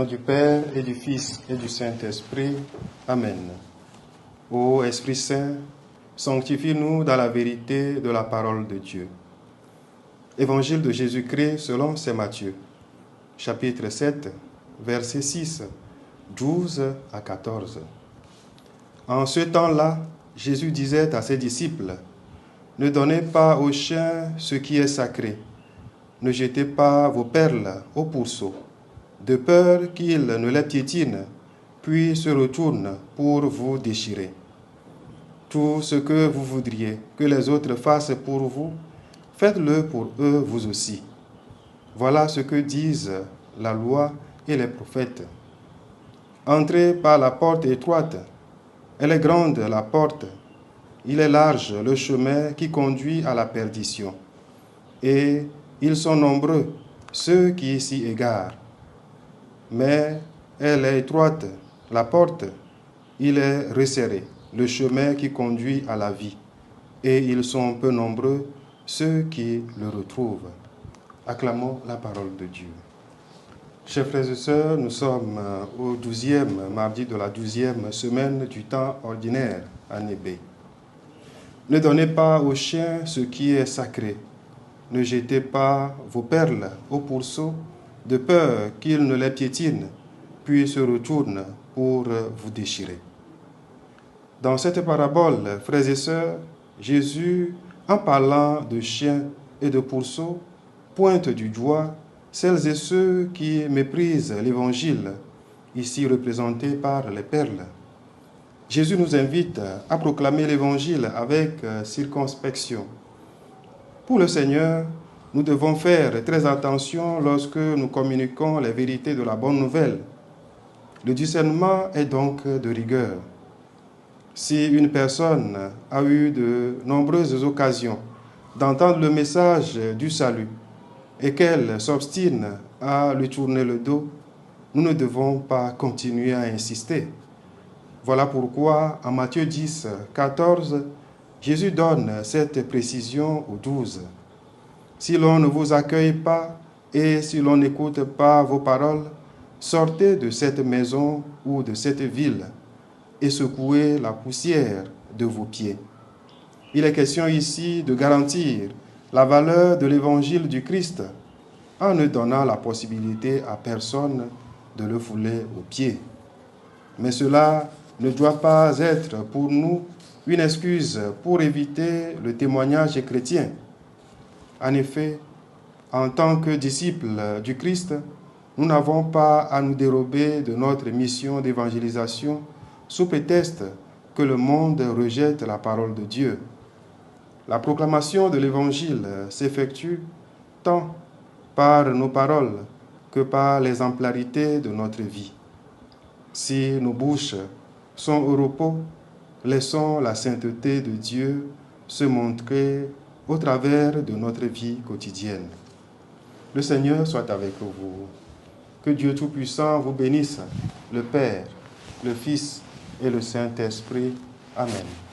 nom du Père et du Fils et du Saint-Esprit. Amen. Ô Esprit Saint, sanctifie-nous dans la vérité de la parole de Dieu. Évangile de Jésus-Christ selon saint Matthieu, chapitre 7, versets 6, 12 à 14. En ce temps-là, Jésus disait à ses disciples, « Ne donnez pas aux chiens ce qui est sacré, ne jetez pas vos perles aux pourceaux, de peur qu'ils ne les piétinent, puis se retournent pour vous déchirer. Tout ce que vous voudriez que les autres fassent pour vous, faites-le pour eux vous aussi. Voilà ce que disent la loi et les prophètes. Entrez par la porte étroite. Elle est grande la porte. Il est large le chemin qui conduit à la perdition. Et ils sont nombreux, ceux qui s'y égarent. Mais elle est étroite, la porte, il est resserré, le chemin qui conduit à la vie. Et ils sont peu nombreux, ceux qui le retrouvent. Acclamons la parole de Dieu. Chers frères et sœurs, nous sommes au 12e mardi de la 12e semaine du temps ordinaire, année B. Ne donnez pas aux chiens ce qui est sacré. Ne jetez pas vos perles aux pourceaux, de peur qu'ils ne les piétinent, puis se retournent pour vous déchirer. Dans cette parabole, frères et sœurs, Jésus, en parlant de chiens et de pourceaux, pointe du doigt celles et ceux qui méprisent l'Évangile, ici représenté par les perles. Jésus nous invite à proclamer l'Évangile avec circonspection. Pour le Seigneur, nous devons faire très attention lorsque nous communiquons les vérités de la bonne nouvelle. Le discernement est donc de rigueur. Si une personne a eu de nombreuses occasions d'entendre le message du salut et qu'elle s'obstine à lui tourner le dos, nous ne devons pas continuer à insister. Voilà pourquoi, en Matthieu 10, 14, Jésus donne cette précision aux 12. Si l'on ne vous accueille pas et si l'on n'écoute pas vos paroles, sortez de cette maison ou de cette ville et secouez la poussière de vos pieds. Il est question ici de garantir la valeur de l'évangile du Christ en ne donnant la possibilité à personne de le fouler aux pieds. Mais cela ne doit pas être pour nous une excuse pour éviter le témoignage chrétien. En effet, en tant que disciples du Christ, nous n'avons pas à nous dérober de notre mission d'évangélisation sous prétexte que le monde rejette la parole de Dieu. La proclamation de l'Évangile s'effectue tant par nos paroles que par l'exemplarité de notre vie. Si nos bouches sont au repos, laissons la sainteté de Dieu se montrer au travers de notre vie quotidienne. Le Seigneur soit avec vous. Que Dieu Tout-Puissant vous bénisse, le Père, le Fils et le Saint-Esprit. Amen.